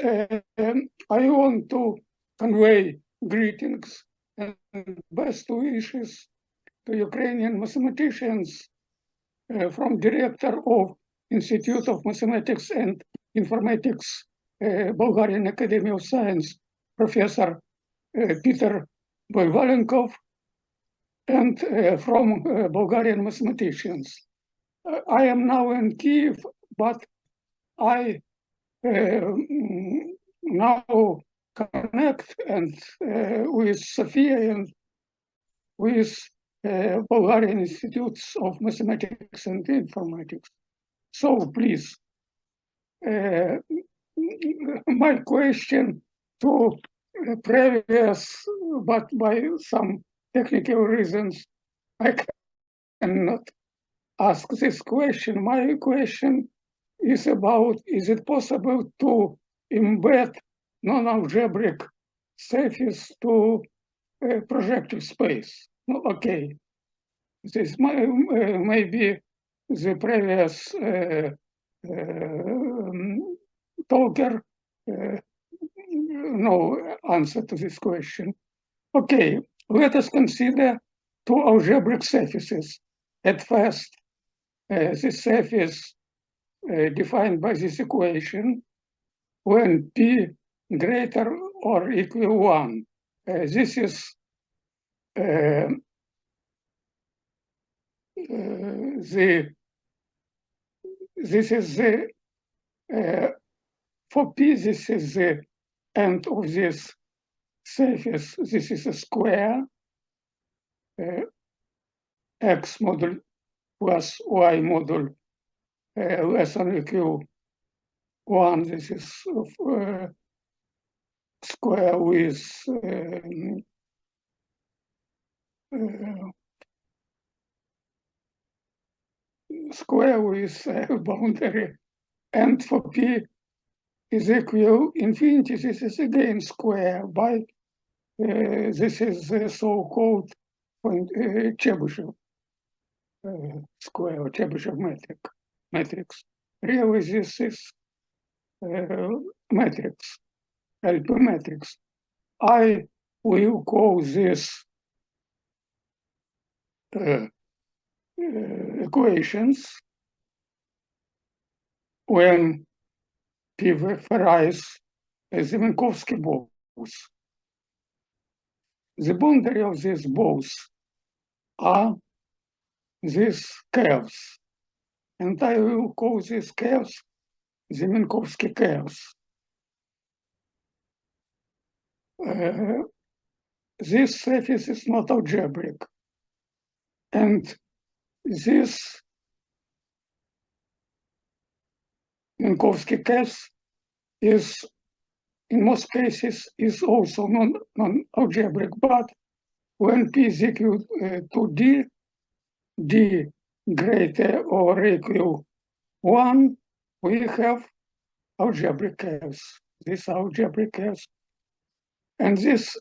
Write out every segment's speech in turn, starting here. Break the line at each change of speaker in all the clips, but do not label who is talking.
I want to convey greetings and best wishes to Ukrainian mathematicians from Director of Institute of Mathematics and Informatics, Bulgarian Academy of Science, Professor Peter Boyvalenkov, and from Bulgarian mathematicians. I am now in Kiev, but I now connect and with Sofia and with Bulgarian Institutes of Mathematics and Informatics. So please, my question to previous, but by some technical reasons, I cannot ask this question. My question is about, is it possible to embed non-algebraic surface to projective space? Okay, this may be the previous talker no answer to this question. Okay, let us consider two algebraic surfaces. At first, the surface defined by this equation when p greater or equal 1. This is the for p, this is the end of this surface. This is a square, x module plus y module less than or equal 1. This is square with boundary, and for p is equal infinity. This is again square by this is the so-called Chebyshev square or Chebyshev matrix. Really, this is matrix, LP matrix. I will call this equations when p varies as the Minkowski balls. The boundary of these balls are these curves, and I will call these curves the Minkowski curves. This surface is not algebraic, and this Minkowski curves is, in most cases, is also non-algebraic, but when p is equal to d greater or equal 1, we have algebraic curves. These are algebraic curves. And this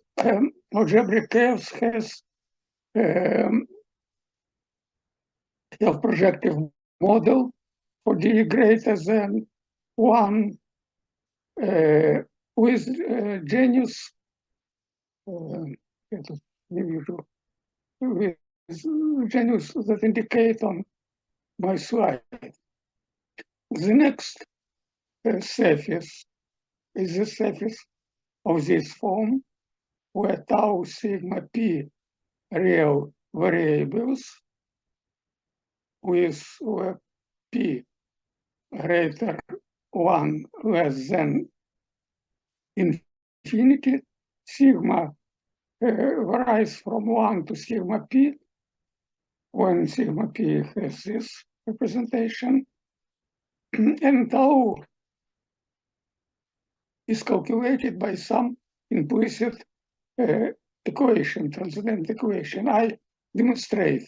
algebraic curves has a projective model for d greater than 1 with genus with genus that indicate on my slide. The next surface is the surface of this form, where tau, sigma, p real variables with where p greater 1 less than infinity. Sigma varies from 1 to sigma p when sigma p has this representation, and tau is calculated by some implicit equation, transcendental equation. I demonstrate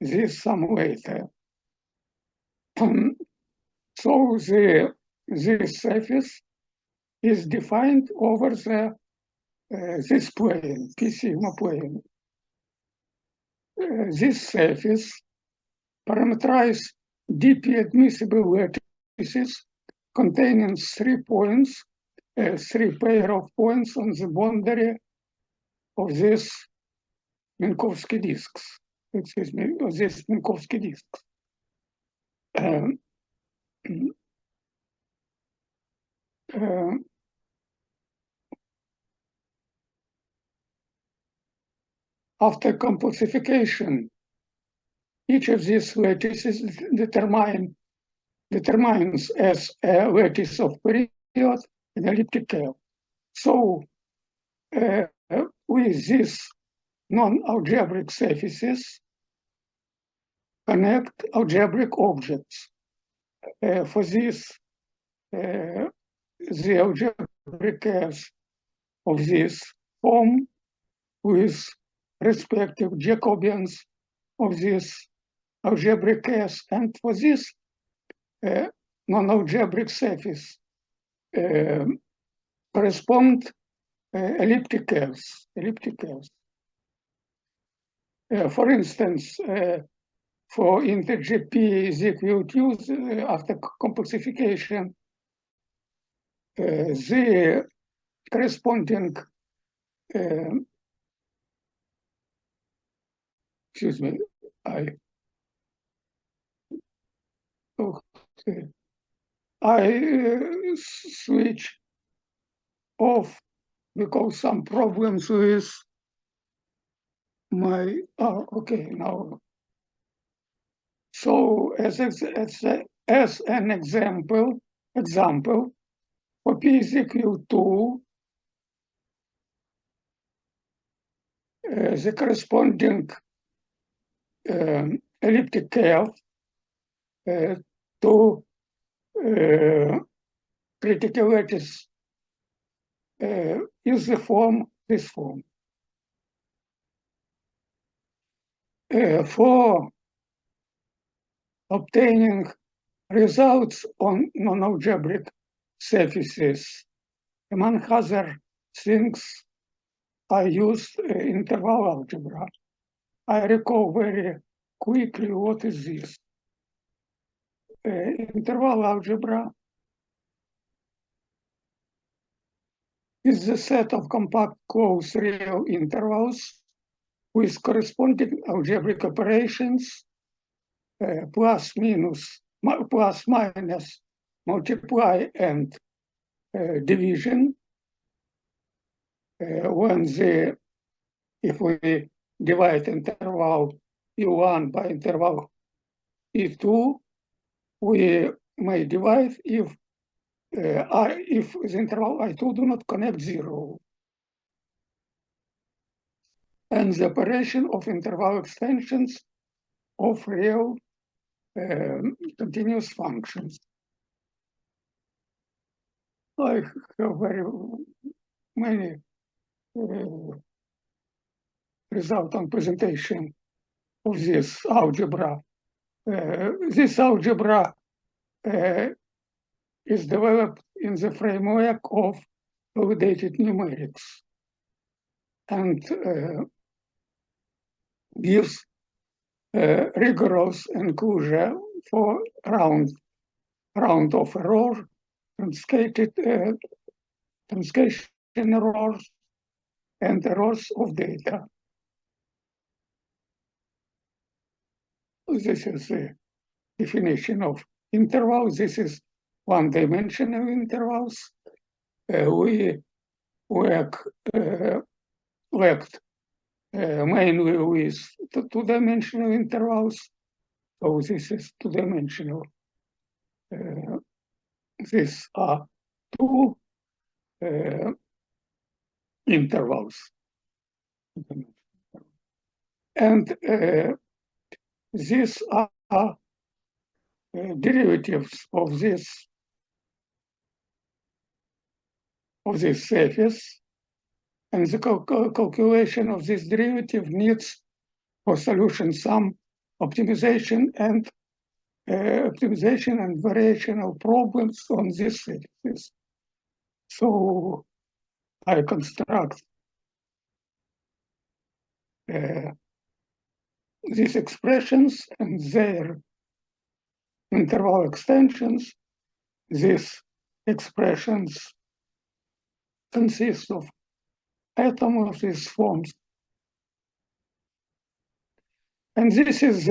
this some later. So this surface is defined over the this plane, p sigma plane. This surface parameterizes dp admissible lattices containing 3 points three pair of points on the boundary of this Minkowski disks. Excuse me, of this Minkowski disks. After complexification, each of these lattices determines as a lattice of period an elliptic curve. So with these non-algebraic surfaces, connect algebraic objects. For this, the algebraic curves of this form with respective Jacobians of this algebraic curves, and for this non-algebraic surface correspond elliptic curves. For instance, for integer p is equal to after complexification, the corresponding excuse me, I switch off because some problems with my, okay, now. So as an example, for p is equal to the corresponding elliptic curve to critical lattice is this form. For obtaining results on non-algebraic surfaces, among other things, I used interval algebra. I recall very quickly what is this. Interval algebra is the set of compact closed real intervals with corresponding algebraic operations, plus, minus, multiply, and division. If we divide interval E1 by interval E2, we may divide if the interval I2 do not connect 0. And the operation of interval extensions of real continuous functions. I have very many results on presentation of this algebra. This algebra is developed in the framework of validated numerics and gives rigorous enclosure for round of error, transcation errors, and errors of data. This is the definition of intervals. This is one-dimensional intervals. We worked mainly with two-dimensional intervals. So this is two-dimensional. These are two intervals. And these are derivatives of this surface, and the calculation of this derivative needs for solution some optimization and variational problems on this surface. So I construct these expressions and their interval extensions. These expressions consists of atoms of these forms. And this is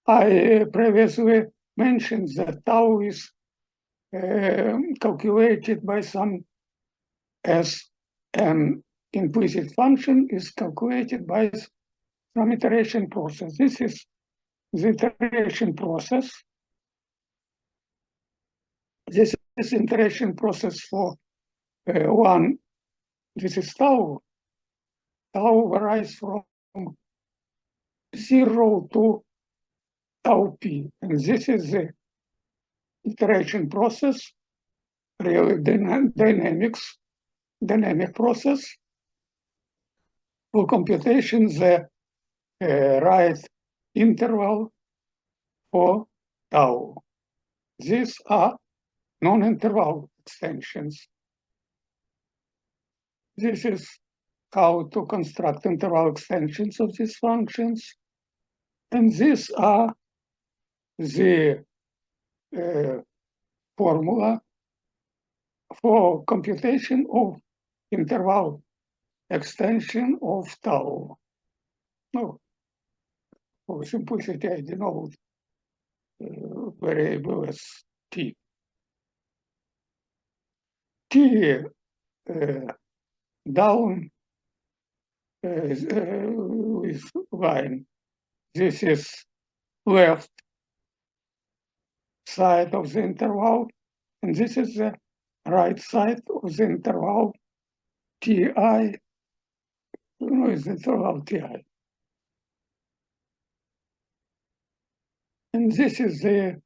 I previously mentioned that tau is calculated by some, as an implicit function is calculated by some iteration process. This is the iteration process. This is iteration process for one. This is tau. Tau varies from 0 to tau p. And this is the iteration process, really dynamic process for computation, the right interval for tau. These are non-interval extensions. This is how to construct interval extensions of these functions. And these are the formula for computation of interval extension of tau. No, for simplicity, I denote variable as t. T down with line. This is left side of the interval, and this is the right side of the interval ti. Is the interval ti. And this is the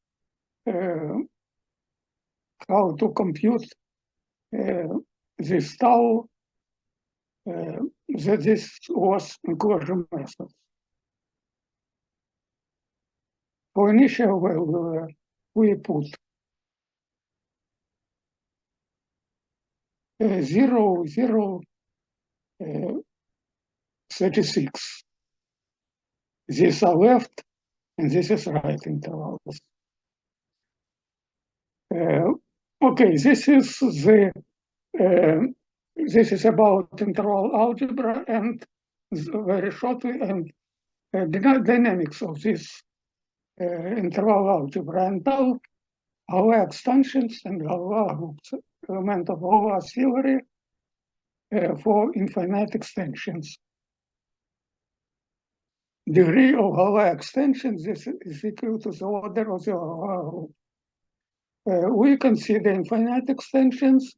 how to compute this tau. That this was inclusion method. For initial value, we put 0, 0, 36. These are left, and this is right intervals. Okay, this is the this is about interval algebra and very shortly and dynamics of this interval algebra and tau, Galois extensions and Galois groups, element of Galois theory for infinite extensions. Degree of Galois extensions is equal to the order of the Galois group. We consider infinite extensions,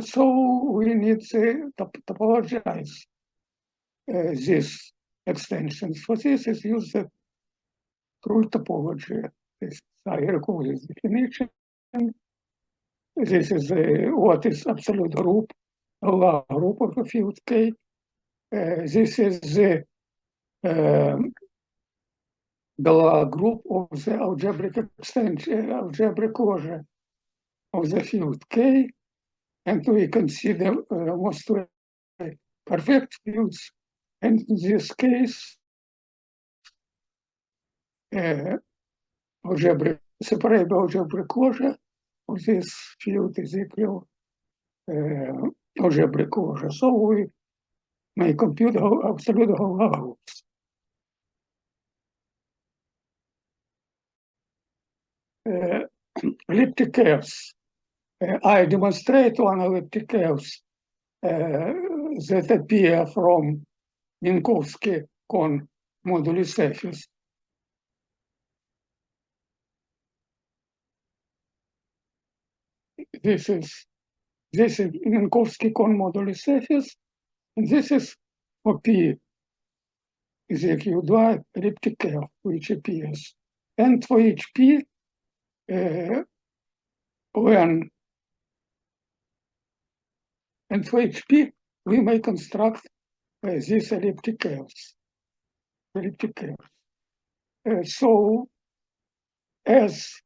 so we need to topologize these extensions. For this is used the true topology. This I recall this definition. This is what is absolute group, Galois group of a field K. This is the Galois group of the algebraic extension, algebraic closure of the field K, and we consider mostly perfect fields. And in this case, separable algebraic closure of this field is equal algebraic closure. So we may compute absolute Galois groups. Elliptic curves. I demonstrate one elliptic curves that appear from Minkowski cone moduli surface. This is Minkowski cone moduli surface, and this is for P is equal to elliptic curve, which appears. And for each P, we may construct these elliptic curves. So, as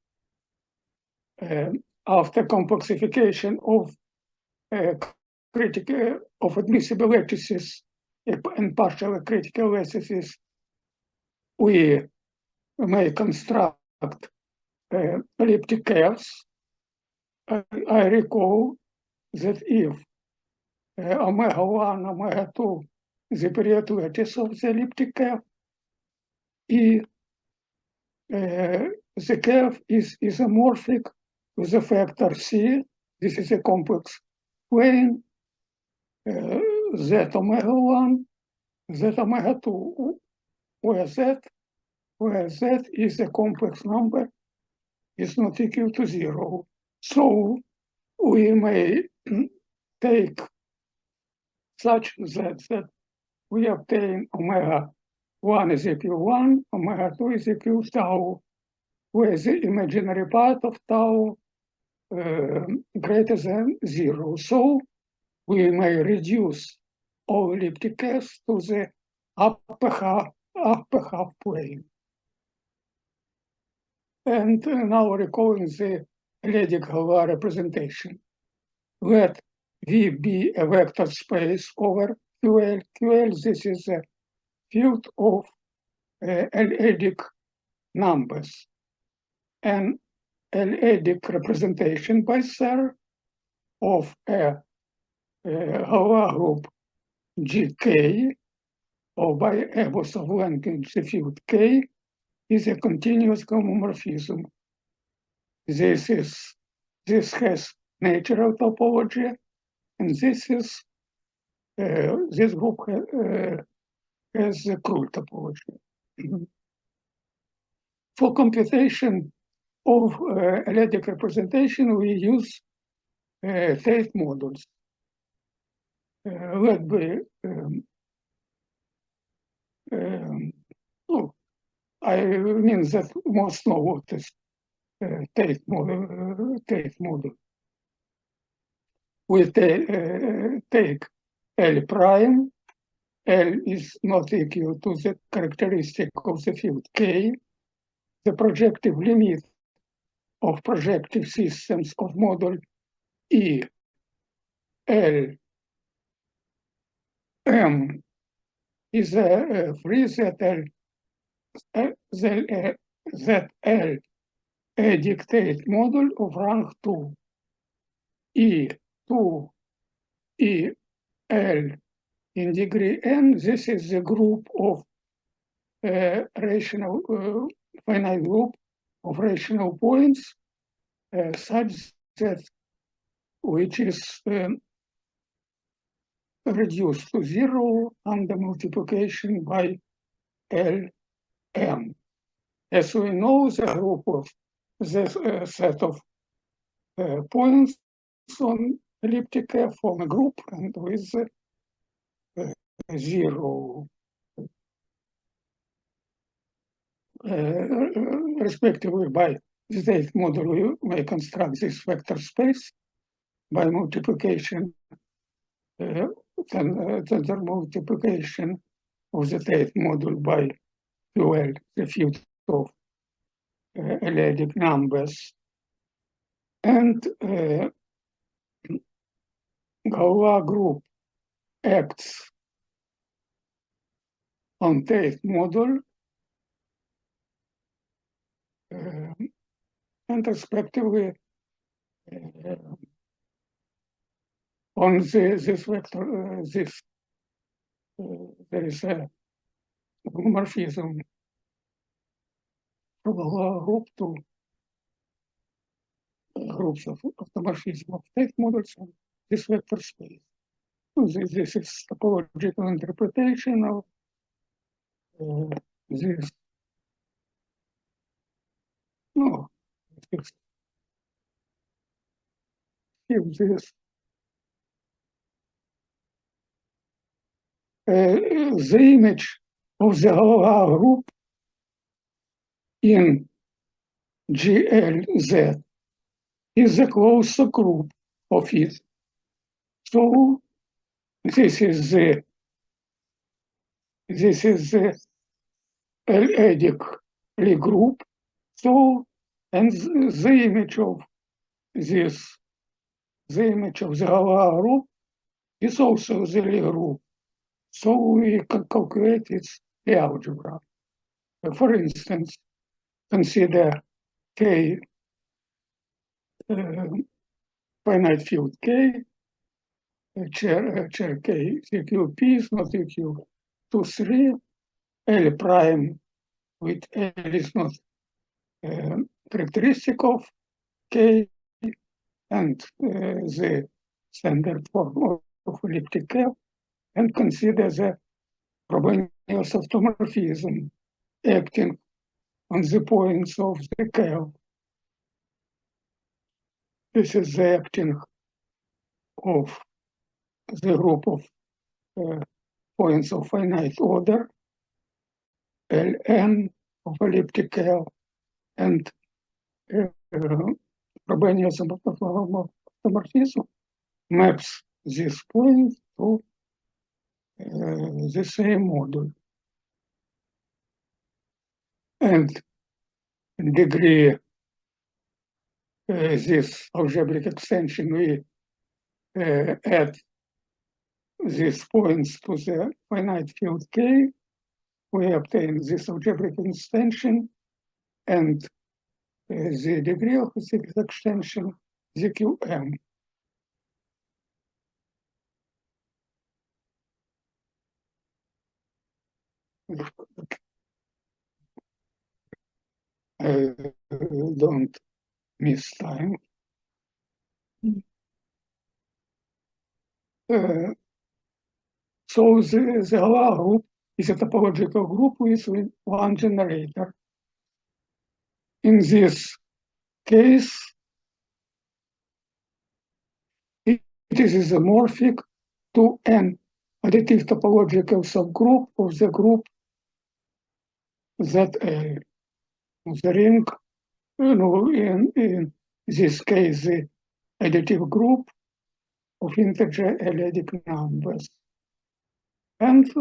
after complexification of critical of admissible lattices and partial critical lattices, we may construct elliptic curves. I recall that if omega 1, omega 2, the period lattice of the elliptic curve, the curve is isomorphic to the factor C. This is a complex plane, Z omega 1, Z omega 2, where Z is a complex number, is not equal to 0. So we may take such that we obtain omega 1 is equal 1, omega 2 is equal tau, where the imaginary part of tau greater than 0. So we may reduce all elliptic curves to the upper half plane. And now recalling the Galois representation. Let V be a vector space over QL. QL, this is a field of L-adic numbers. An L-adic representation by Serre of a Galois group GK, or by Ebos of language the field K, is a continuous homomorphism. This has natural topology, and this group has the Krull topology. For computation of L-adic representation, we use Tate models. Let be I mean that most know what is Tate model. We take L prime. L is not equal to the characteristic of the field K. The projective limit of projective systems of model E, L, M is a free ZL a dictate model of rank 2. E2, EL in degree n, this is the group of rational, finite group of rational points such that which is reduced to 0 under multiplication by Lm. As we know, the group of the set of points on elliptic curve form a group, and with 0 respectively by the Tate model, we may construct this vector space by multiplication, tensor multiplication of the Tate model by QL, the field of L-adic numbers. And Galois group acts on Tate model and respectively on this vector, there is a homomorphism from Galois group to groups of homomorphism of Tate models on this vector space. This is topological interpretation of this. No, if this the image of the Galois group in GLZ is a closed group of it. So this is the L-adic group. So, and the image of this, the image of the Galois group is also the Lie group. So we can calculate its algebra. For instance, consider K, finite field K, chair K, ZQ P is not ZQ 2, 3, L prime with L is not characteristic of K, and the standard form of elliptic curve, and consider the Frobenius automorphism acting on the points of the curve. This is the acting of the group of points of finite order, Ln of elliptic curve, and Frobenius automorphism maps this point to the same model. And degree this algebraic extension, we add these points to the finite field K, we obtain this algebraic extension, and the degree of this extension, ZQM. I don't miss time. So the Galois group is a topological group with one generator. In this case, it is isomorphic to an additive topological subgroup of the group ZA. The ring, in this case, the additive group of integer L-adic numbers. And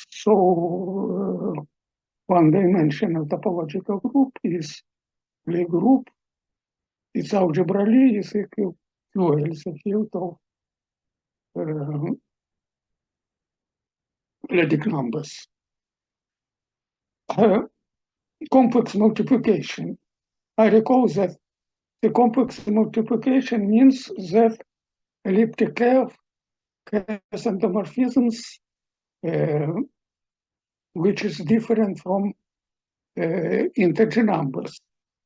so one-dimensional topological group is the group. Its algebra is equal to L, the field of L-adic numbers. Complex multiplication. I recall that the complex multiplication means that elliptic curve has endomorphisms which is different from integer numbers.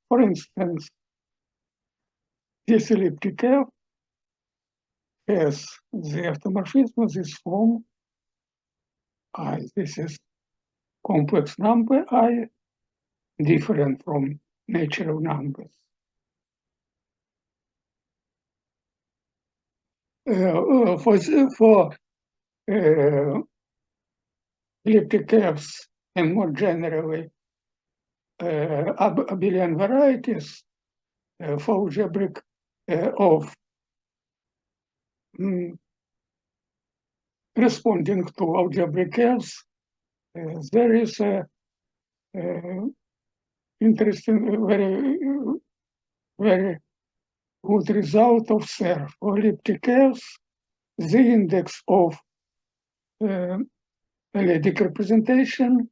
For instance, this elliptic curve has the endomorphism of this form I. This is complex number I, different from natural numbers. For elliptic curves and more generally abelian varieties for algebraic of responding to algebraic curves, there is a interesting, very good result of SER. For elliptic curves, the index of elliptic representation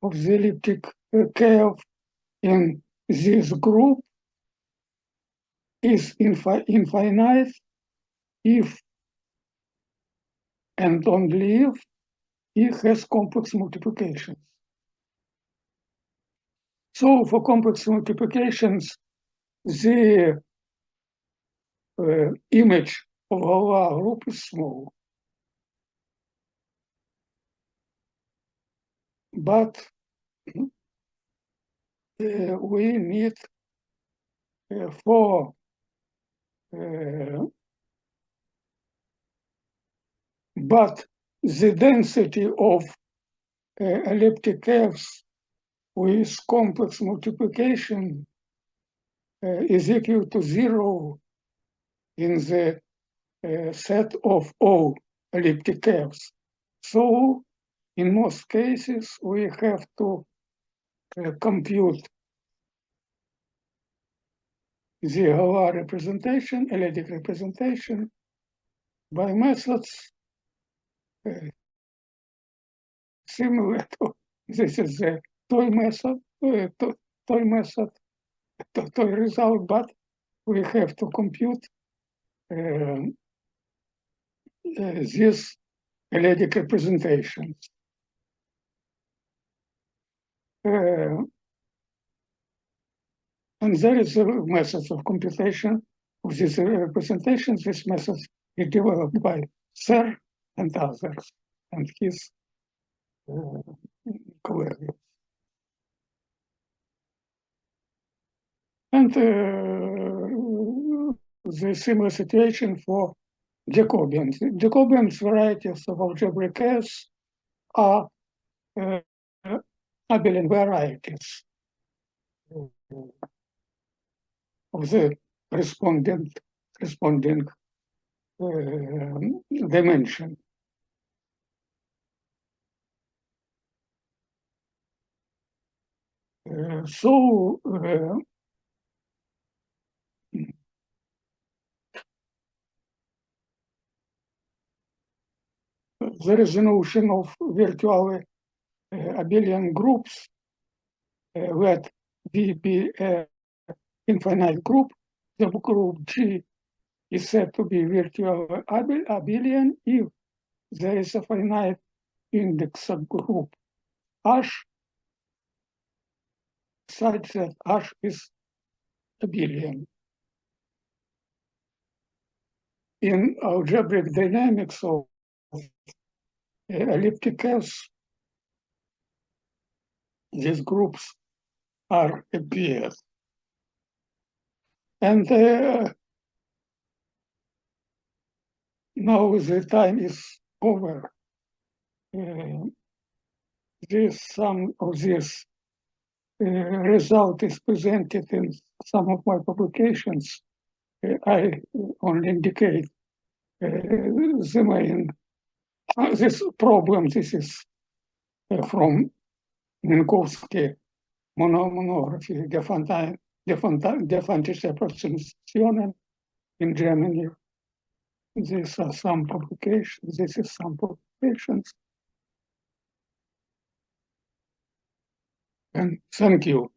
of the elliptic curve in this group is infinite if and only if it has complex multiplications. So for complex multiplications, the image of our group is small. But we need but the density of elliptic curves with complex multiplication is equal to 0 in the set of all elliptic curves. So in most cases, we have to compute the Galois representation, elliptic representation, by methods similar to this is the toy method, toy result, but we have to compute these periodic representations. And there is a method of computation of these representations. This method is developed by Serre and others, and his colleagues. And the similar situation for Jacobians. Jacobians varieties of algebraic S are abelian varieties of the corresponding dimension. So there is a notion of virtual abelian groups that V be an infinite group. The group G is said to be virtual abelian if there is a finite index of group H such that H is abelian. In algebraic dynamics of elliptic S, these groups are appeared. And now the time is over. Some of this result is presented in some of my publications. I only indicate the main. This problem, this is from Minkowski monography, der Fantische Approximationen in Germany. These are some publications. This is some publications. And thank you.